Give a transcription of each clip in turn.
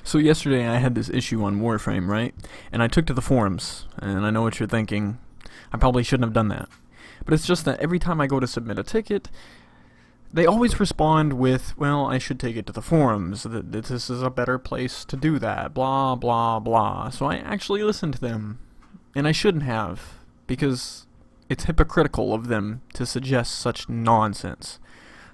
So yesterday I had this issue on Warframe, right? And I took to the forums, and I know what you're thinking. I probably shouldn't have done that. But it's just that every time I go to submit a ticket, they always respond with, well, I should take it to the forums, that this is a better place to do that, blah, blah, blah. So I actually listened to them, and I shouldn't have, because it's hypocritical of them to suggest such nonsense.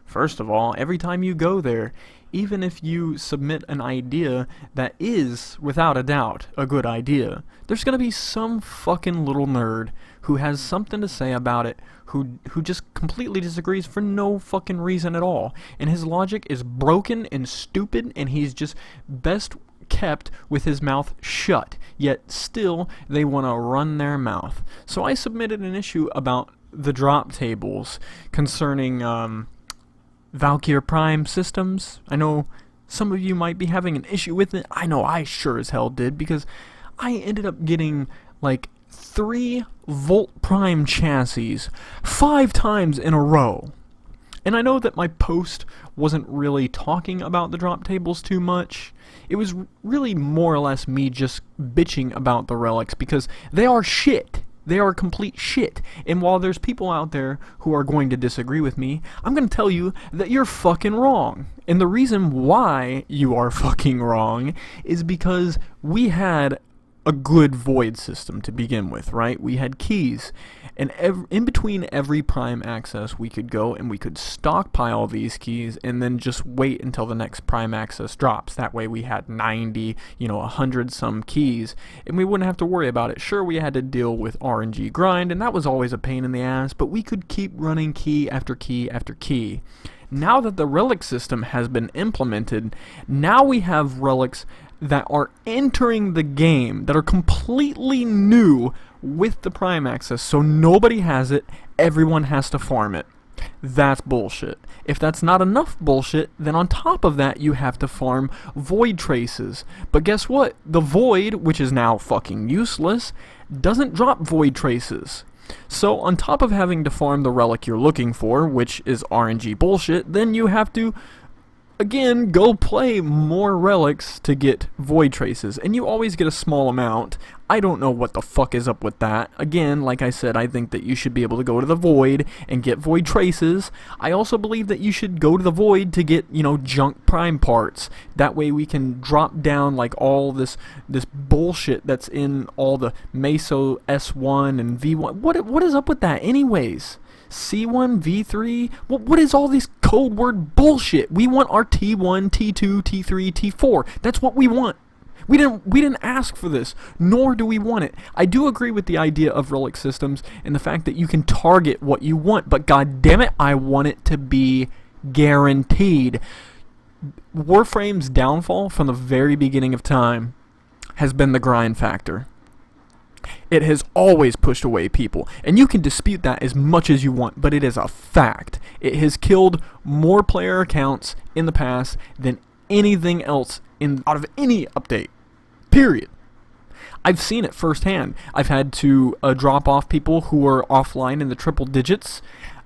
First of all, every time you go there, even if you submit an idea that is, without a doubt, a good idea, there's gonna be some fucking little nerd who has something to say about it, who just completely disagrees for no fucking reason at all. And his logic is broken and stupid, and he's just best kept with his mouth shut. Yet still, they want to run their mouth. So I submitted an issue about the drop tables concerning Valkyrie Prime systems. I know some of you might be having an issue with it. I know I sure as hell did, because I ended up getting like 3 Volt Prime chassis 5 times in a row. And I know that my post wasn't really talking about the drop tables too much. It was really more or less me just bitching about the relics, because they are shit. They are complete shit. And while there's people out there who are going to disagree with me, I'm going to tell you that you're fucking wrong. And the reason why you are fucking wrong is because we had a good void system to begin with, right? We had keys, and in between every prime access we could go and we could stockpile these keys and then just wait until the next prime access drops. That way we had 90, 100 some keys, and we wouldn't have to worry about it. Sure, we had to deal with RNG grind, and that was always a pain in the ass, but we could keep running key after key after key. Now that the relic system has been implemented, now we have relics that are entering the game that are completely new with the prime access, so nobody has it, everyone has to farm it. That's bullshit. If that's not enough bullshit, then on top of that you have to farm void traces. But guess what? The void, which is now fucking useless, doesn't drop void traces. So on top of having to farm the relic you're looking for, which is RNG bullshit, then you have to again go play more relics to get void traces, and you always get a small amount. I don't know what the fuck is up with that. Again, like I said, I think that you should be able to go to the void and get void traces. I also believe that you should go to the void to get, junk prime parts. That way we can drop down like all this bullshit that's in all the Meso S1 and V1. What is up with that anyways? C1, V3, what is all this code word bullshit? We want our T1, T2, T3, T4. That's what we want. We didn't ask for this, nor do we want it. I do agree with the idea of relic systems and the fact that you can target what you want, but god damn it, I want it to be guaranteed. Warframe's downfall from the very beginning of time has been the grind factor. It has always pushed away people, and you can dispute that as much as you want, but it is a fact. It has killed more player accounts in the past than anything else out of any update. Period. I've seen it firsthand. I've had to drop off people who are offline in the triple digits.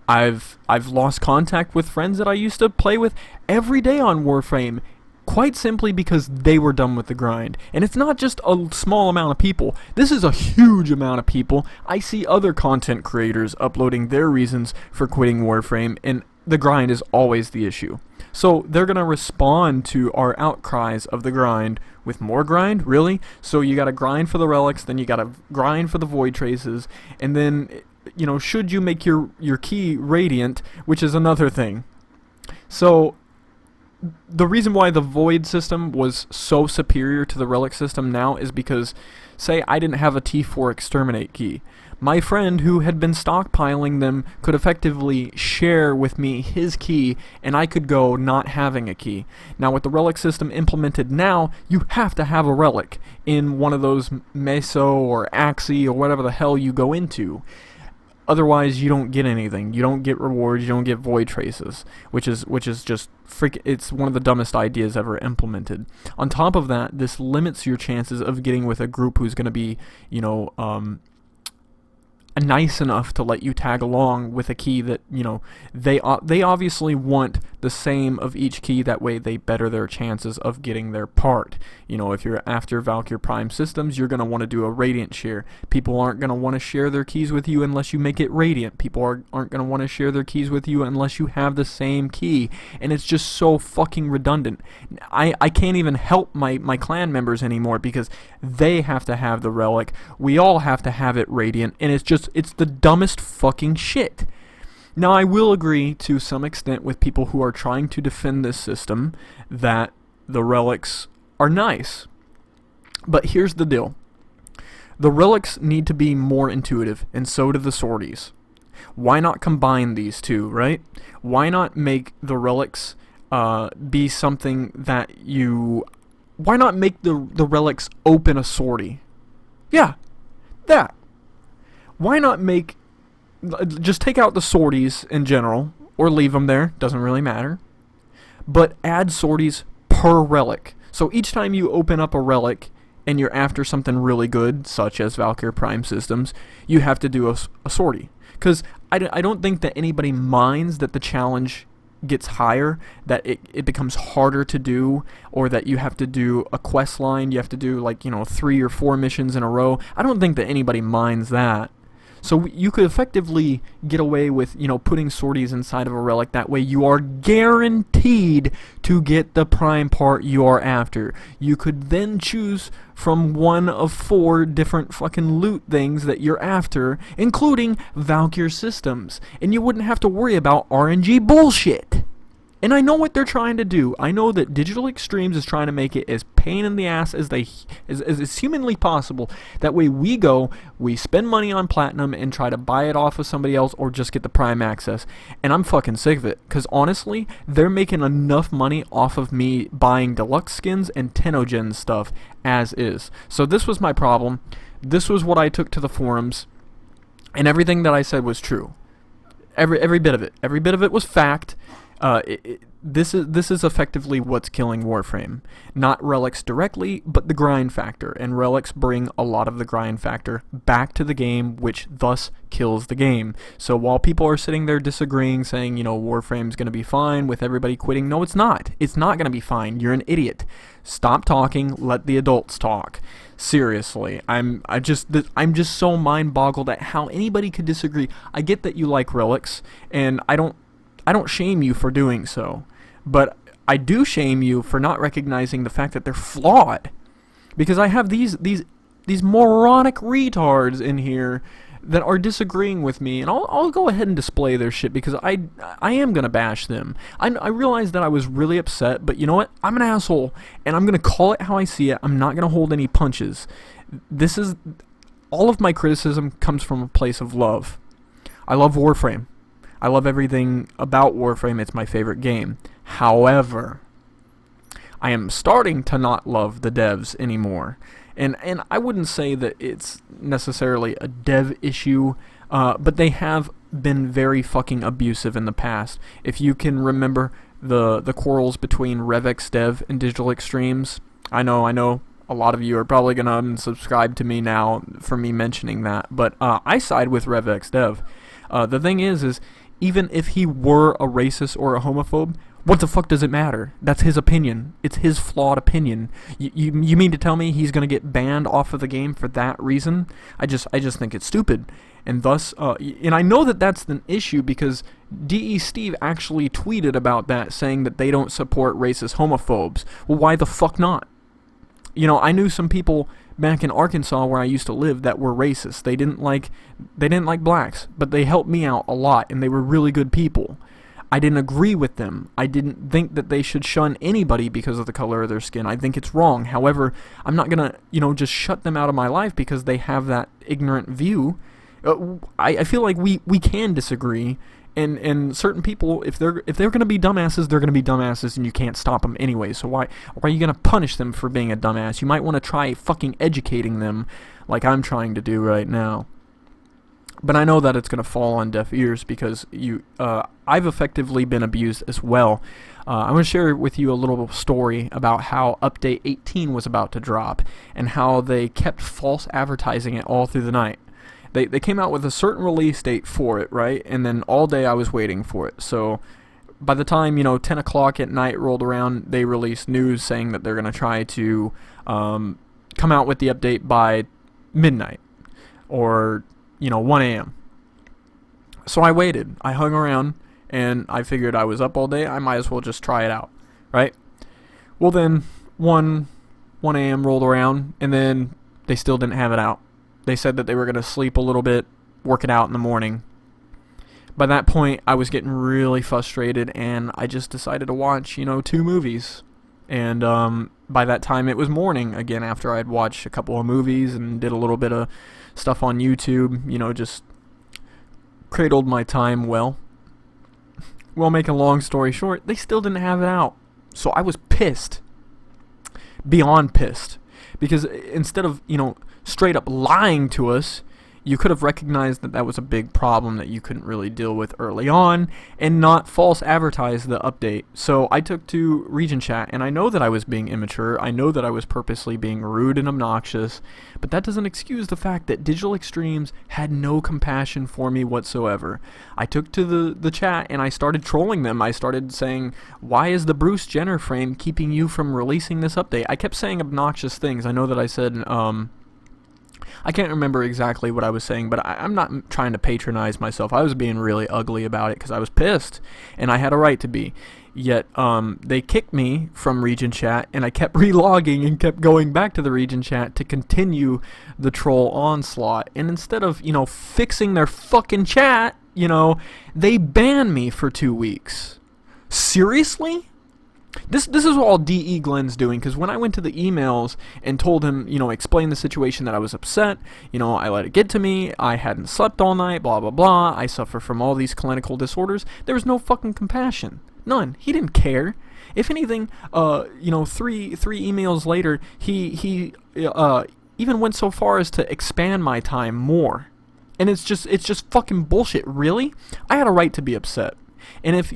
I've lost contact with friends that I used to play with every day on Warframe, quite simply because they were done with the grind. And it's not just a small amount of people. This is a huge amount of people. I see other content creators uploading their reasons for quitting Warframe, and the grind is always the issue. So they're going to respond to our outcries of the grind with more grind? Really? So you got to grind for the relics, then you got to grind for the void traces, and then, should you make your key radiant, which is another thing. So the reason why the void system was so superior to the relic system now is because, say I didn't have a T4 exterminate key. My friend who had been stockpiling them could effectively share with me his key, and I could go not having a key. Now with the relic system implemented now, you have to have a relic in one of those Meso or Axie or whatever the hell you go into. Otherwise, you don't get anything. You don't get rewards. You don't get void traces, which is just it's one of the dumbest ideas ever implemented. On top of that, this limits your chances of getting with a group who's going to be, nice enough to let you tag along with a key that, you know, they obviously want the same of each key. That way they better their chances of getting their part. You know, if you're after Valkyr Prime systems, you're going to want to do a Radiant share. People aren't going to want to share their keys with you unless you make it Radiant. People aren't going to want to share their keys with you unless you have the same key. And it's just so fucking redundant. I can't even help my clan members anymore because they have to have the Relic. We all have to have it Radiant. And it's the dumbest fucking shit. Now, I will agree to some extent with people who are trying to defend this system that the relics are nice. But here's the deal. The relics need to be more intuitive, and so do the sorties. Why not combine these two, right? Why not make the relics be something that you... Why not make the relics open a sortie? Yeah, that. Why not make... Just take out the sorties in general, or leave them there, doesn't really matter. But add sorties per relic. So each time you open up a relic and you're after something really good, such as Valkyr Prime systems, you have to do a sortie. Because I don't think that anybody minds that the challenge gets higher, that it becomes harder to do, or that you have to do a quest line, you have to do, like, you know, 3 or 4 missions in a row. I don't think that anybody minds that. So you could effectively get away with, you know, putting sorties inside of a relic. That way you are guaranteed to get the prime part you are after. You could then choose from one of 4 different fucking loot things that you're after, including Valkyr systems. And you wouldn't have to worry about RNG bullshit. And I know what they're trying to do. I know that Digital Extremes is trying to make it as pain in the ass as humanly possible. That way we spend money on platinum and try to buy it off of somebody else or just get the prime access. And I'm fucking sick of it. Because honestly, they're making enough money off of me buying deluxe skins and Tenogen stuff as is. So this was my problem. This was what I took to the forums. And everything that I said was true. Every bit of it. Every bit of it was fact. This is effectively what's killing Warframe. Not relics directly, but the grind factor. And relics bring a lot of the grind factor back to the game, which thus kills the game. So while people are sitting there disagreeing, saying, you know, Warframe's going to be fine with everybody quitting, no, it's not. It's not going to be fine. You're an idiot. Stop talking. Let the adults talk. Seriously, I'm just so mind-boggled at how anybody could disagree. I get that you like relics, and I don't shame you for doing so, but I do shame you for not recognizing the fact that they're flawed. Because I have these moronic retards in here that are disagreeing with me, and I'll go ahead and display their shit because I am gonna bash them. I realized that I was really upset, but you know what? I'm an asshole, and I'm gonna call it how I see it. I'm not gonna hold any punches. All of my criticism comes from a place of love. I love Warframe. I love everything about Warframe. It's my favorite game. However, I am starting to not love the devs anymore. And I wouldn't say that it's necessarily a dev issue, but they have been very fucking abusive in the past. If you can remember the quarrels between RevX Dev and Digital Extremes, I know a lot of you are probably going to unsubscribe to me now for me mentioning that, but I side with RevX Dev. The thing is even if he were a racist or a homophobe, what the fuck does it matter? That's his opinion. It's his flawed opinion. You mean to tell me he's gonna get banned off of the game for that reason? I just think it's stupid. And thus, and I know that that's an issue because DE Steve actually tweeted about that, saying that they don't support racist homophobes. Well, why the fuck not? You know, I knew some people back in Arkansas where I used to live that were racist. They didn't like blacks, but they helped me out a lot, and they were really good people. I didn't agree with them. I didn't think that they should shun anybody because of the color of their skin. I think it's wrong. However, I'm not gonna, just shut them out of my life because they have that ignorant view. I feel like we can disagree, and certain people, if they're gonna be dumbasses, they're gonna be dumbasses, and you can't stop them anyway. So why are you gonna punish them for being a dumbass? You might want to try fucking educating them, like I'm trying to do right now. But I know that it's going to fall on deaf ears because I've effectively been abused as well. I'm going to share with you a little story about how Update 18 was about to drop and how they kept false advertising it all through the night. They came out with a certain release date for it, right? And then all day I was waiting for it. So by the time, 10 o'clock at night rolled around, they released news saying that they're going to try to come out with the update by midnight or, 1 a.m. So I waited. I hung around, and I figured I was up all day. I might as well just try it out, right? Well, then 1 a.m. rolled around, and then they still didn't have it out. They said that they were going to sleep a little bit, work it out in the morning. By that point, I was getting really frustrated, and I just decided to watch, 2 movies. And by that time, it was morning again after I'd watched a couple of movies and did a little bit of stuff on YouTube, just cradled my time well. Well, making a long story short, they still didn't have it out. So I was pissed. Beyond pissed. Because instead of, straight up lying to us, you could have recognized that was a big problem that you couldn't really deal with early on and not false advertise the update. So I took to region chat, and I know that I was being immature. I know that I was purposely being rude and obnoxious, but that doesn't excuse the fact that Digital Extremes had no compassion for me whatsoever. I took to the chat and I started trolling them. I started saying, why is the Bruce Jenner frame keeping you from releasing this update? I kept saying obnoxious things. I know that I said, I can't remember exactly what I was saying, but I'm not trying to patronize myself. I was being really ugly about it because I was pissed, and I had a right to be. Yet, they kicked me from region chat, and I kept relogging and kept going back to the region chat to continue the troll onslaught. And instead of, fixing their fucking chat, they banned me for 2 weeks. Seriously? This is all D.E. Glenn's doing, because when I went to the emails and told him, explain the situation that I was upset, I let it get to me, I hadn't slept all night, blah, blah, blah, I suffer from all these clinical disorders, there was no fucking compassion. None. He didn't care. If anything, three emails later, he even went so far as to expand my time more. And it's just fucking bullshit. Really? I had a right to be upset. And if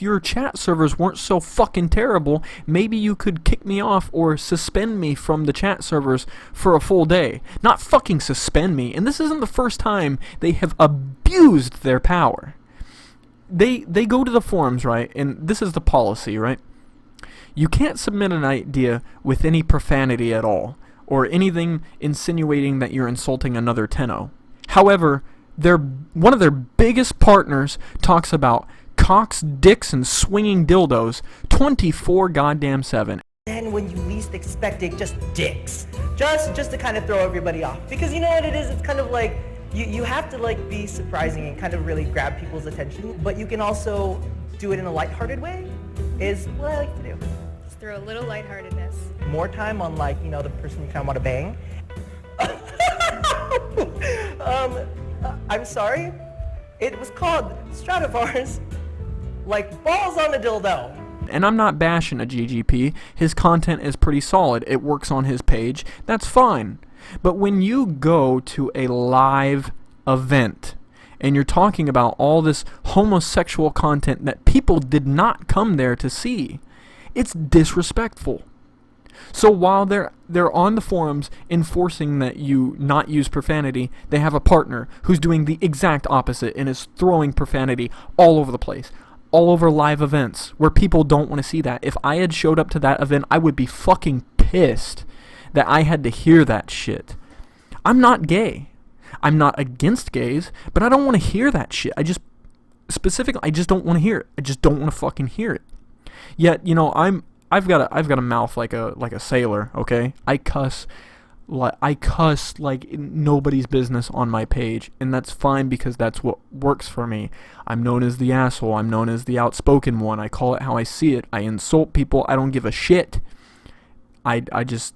your chat servers weren't so fucking terrible, maybe you could kick me off or suspend me from the chat servers for a full day. Not fucking suspend me. And this isn't the first time they have abused their power. They go to the forums, right? And this is the policy, right? You can't submit an idea with any profanity at all, or anything insinuating that you're insulting another tenno. However, one of their biggest partners talks about cocks, dicks, and swinging dildos 24 goddamn 7. Then when you least expect it, just dicks. Just to kind of throw everybody off. Because you know what it is? It's kind of like, you have to like be surprising and kind of really grab people's attention, but you can also do it in a lighthearted way, is what I like to do. Just throw a little lightheartedness. More time on like, the person you kind of want to bang. I'm sorry. It was called Stradivarius, like balls on a dildo. And I'm not bashing AGGP. His content is pretty solid. It works on his page. That's fine. But when you go to a live event and you're talking about all this homosexual content that people did not come there to see, it's disrespectful. So while they're on the forums enforcing that you not use profanity, they have a partner who's doing the exact opposite and is throwing profanity all over the place. All over live events where people don't want to see that. If I had showed up to that event, I would be fucking pissed that I had to hear that shit. I'm not gay. I'm not against gays, but I don't want to hear that shit. I just don't want to hear it. I just don't want to fucking hear it. Yet, I've got a mouth like a sailor, okay? I cuss like nobody's business on my page, and that's fine because that's what works for me. I'm known as the asshole. I'm known as the outspoken one. I call it how I see it. I insult people. I don't give a shit. I just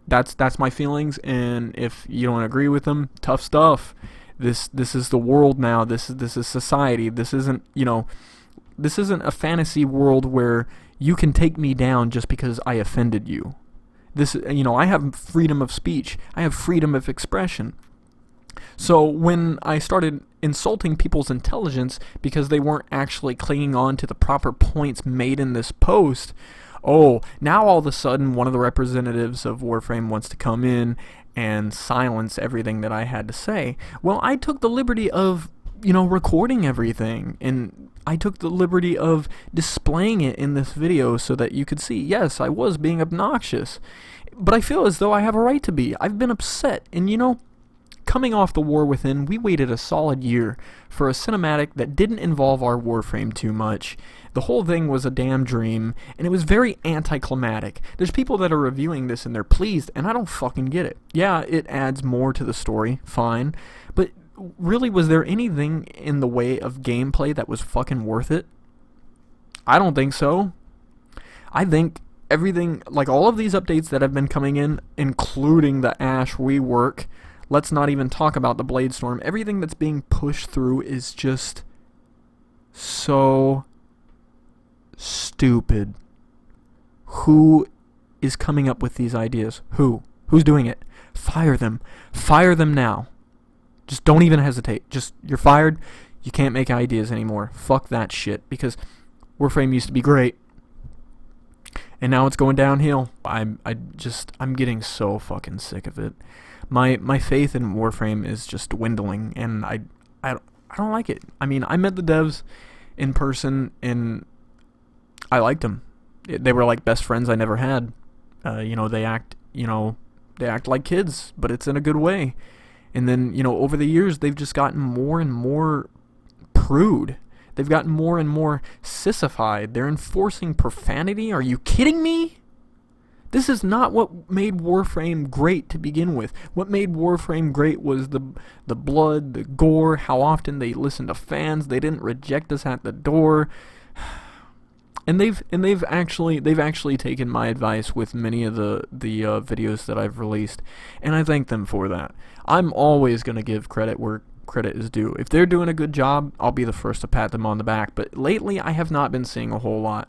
that's my feelings, and if you don't agree with them, tough stuff. This is the world now. This is society. This isn't a fantasy world where you can take me down just because I offended you. I have freedom of speech. I have freedom of expression. So when I started insulting people's intelligence because they weren't actually clinging on to the proper points made in this post, oh, now all of a sudden one of the representatives of Warframe wants to come in and silence everything that I had to say. Well, I took the liberty of, recording everything, and I took the liberty of displaying it in this video so that you could see, yes, I was being obnoxious. But I feel as though I have a right to be. I've been upset, and coming off the War Within, we waited a solid year for a cinematic that didn't involve our Warframe too much. The whole thing was a damn dream, and it was very anticlimactic. There's people that are reviewing this and they're pleased, and I don't fucking get it. Yeah, it adds more to the story, fine, but really, was there anything in the way of gameplay that was fucking worth it? I don't think so. I think everything, like all of these updates that have been coming in, including the Ash rework, let's not even talk about the Blade Storm, everything that's being pushed through is just so stupid. Who is coming up with these ideas? Who's doing it? Fire them. Fire them now. Just don't even hesitate. Just, you're fired. You can't make ideas anymore. Fuck that shit. Because Warframe used to be great, and now it's going downhill. I'm getting so fucking sick of it. My faith in Warframe is just dwindling, and I don't like it. I mean, I met the devs in person, and I liked them. They were like best friends I never had. They act like kids, but it's in a good way. And then, over the years, they've just gotten more and more prude. They've gotten more and more sissified. They're enforcing profanity. Are you kidding me? This is not what made Warframe great to begin with. What made Warframe great was the blood, the gore, how often they listened to fans. They didn't reject us at the door. And they've actually taken my advice with many of the videos that I've released, and I thank them for that. I'm always going to give credit where credit is due. If they're doing a good job, I'll be the first to pat them on the back, but lately I have not been seeing a whole lot.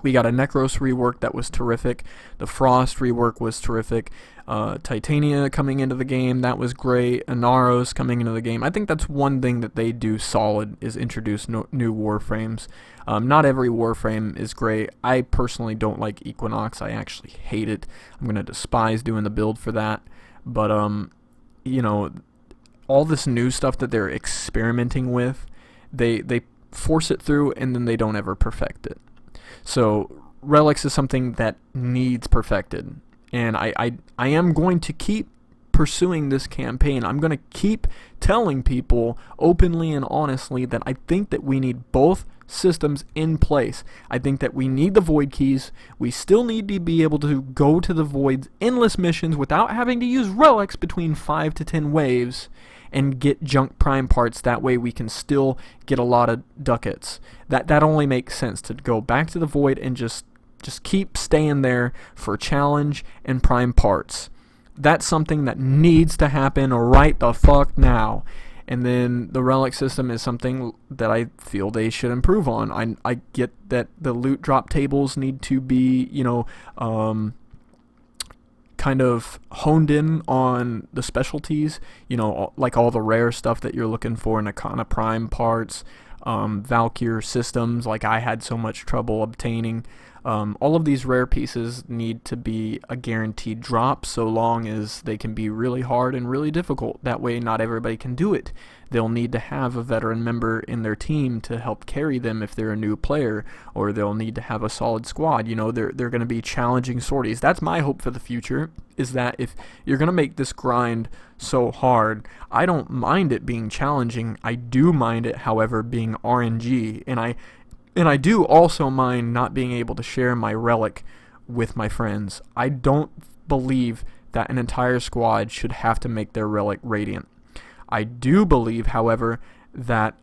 We got a Necros rework that was terrific. The Frost rework was terrific. Titania coming into the game, that was great. Inaros coming into the game. I think that's one thing that they do solid, is introduce new Warframes. Not every Warframe is great. I personally don't like Equinox. I actually hate it. I'm going to despise doing the build for that. But, all this new stuff that they're experimenting with, they force it through, and then they don't ever perfect it. So Relics is something that needs perfected, and I am going to keep pursuing this campaign. I'm going to keep telling people openly and honestly that I think that we need both systems in place. I think that we need the void keys. We still need to be able to go to the void's endless missions without having to use relics between 5 to 10 waves and get junk prime parts. That way we can still get a lot of ducats. That only makes sense, to go back to the void and just keep staying there for challenge and prime parts. That's something that needs to happen right the fuck now. And then the relic system is something that I feel they should improve on. I get that the loot drop tables need to be, kind of honed in on the specialties, like all the rare stuff that you're looking for in Akana Prime parts, Valkyr systems, like I had so much trouble obtaining. All of these rare pieces need to be a guaranteed drop, so long as they can be really hard and really difficult. That way not everybody can do it. They'll need to have a veteran member in their team to help carry them if they're a new player, or they'll need to have a solid squad. They're going to be challenging sorties. That's my hope for the future, is that if you're going to make this grind so hard, I don't mind it being challenging. I do mind it, however, being RNG, and I do also mind not being able to share my relic with my friends. I don't believe that an entire squad should have to make their relic radiant. I do believe, however, that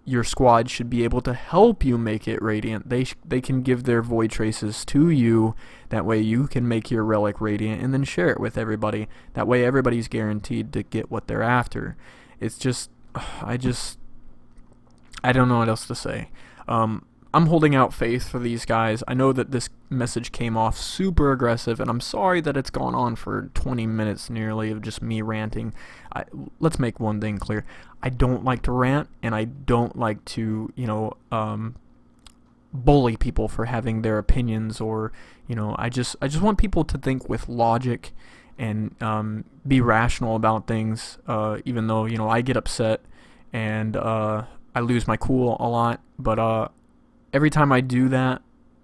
your squad should be able to help you make it radiant. They can give their void traces to you. That way you can make your relic radiant and then share it with everybody. That way everybody's guaranteed to get what they're after. It's just, I don't know what else to say. I'm holding out faith for these guys. I know that this message came off super aggressive, and I'm sorry that it's gone on for 20 minutes nearly of just me ranting. Let's make one thing clear. I don't like to rant, and I don't like to, bully people for having their opinions, or I just want people to think with logic and be rational about things, even though I get upset and I lose my cool a lot. But every time I do that,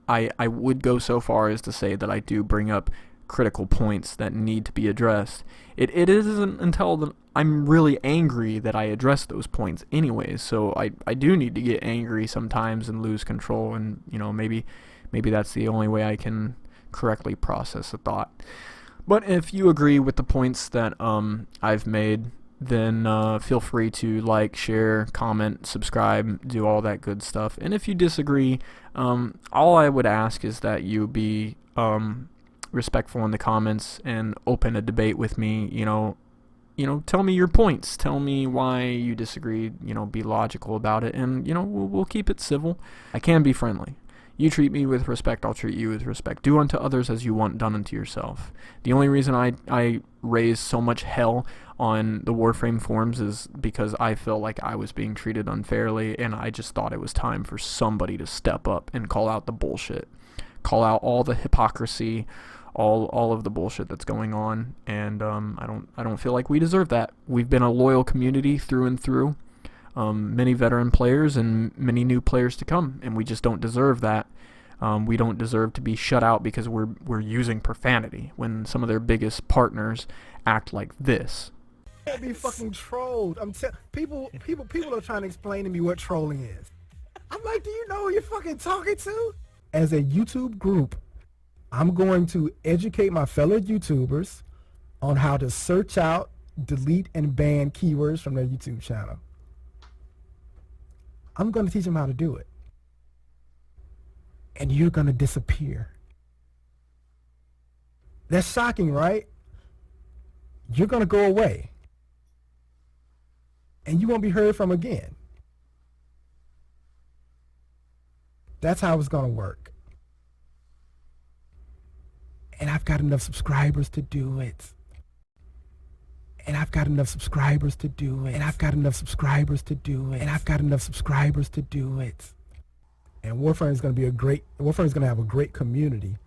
I would go so far as to say that I do bring up critical points that need to be addressed. It isn't until I'm really angry that I address those points anyways, so I do need to get angry sometimes and lose control, and maybe that's the only way I can correctly process a thought. But if you agree with the points that I've made, then feel free to like, share, comment, subscribe, do all that good stuff. And if you disagree, all I would ask is that you be respectful in the comments and open a debate with me. Tell me your points, tell me why you disagree, be logical about it, and we'll keep it civil. I can be friendly. You treat me with respect, I'll treat you with respect. Do unto others as you want done unto yourself. The only reason I raised so much hell on the Warframe forums is because I felt like I was being treated unfairly, and I just thought it was time for somebody to step up and call out the bullshit, call out all the hypocrisy, all of the bullshit that's going on. And I don't feel like we deserve that. We've been a loyal community through and through. Many veteran players and many new players to come, and we just don't deserve that. We don't deserve to be shut out because we're using profanity when some of their biggest partners act like this. Can't be fucking trolled. People are trying to explain to me what trolling is. I'm like, do you know who you're fucking talking to? As a YouTube group, I'm going to educate my fellow YouTubers on how to search out, delete, and ban keywords from their YouTube channel. I'm going to teach them how to do it. And you're going to disappear. That's shocking, right? You're going to go away. And you won't be heard from again. That's how it's going to work. And I've got enough subscribers to do it. And I've got enough subscribers to do it. And I've got enough subscribers to do it. And I've got enough subscribers to do it. And Warframe is going to have a great community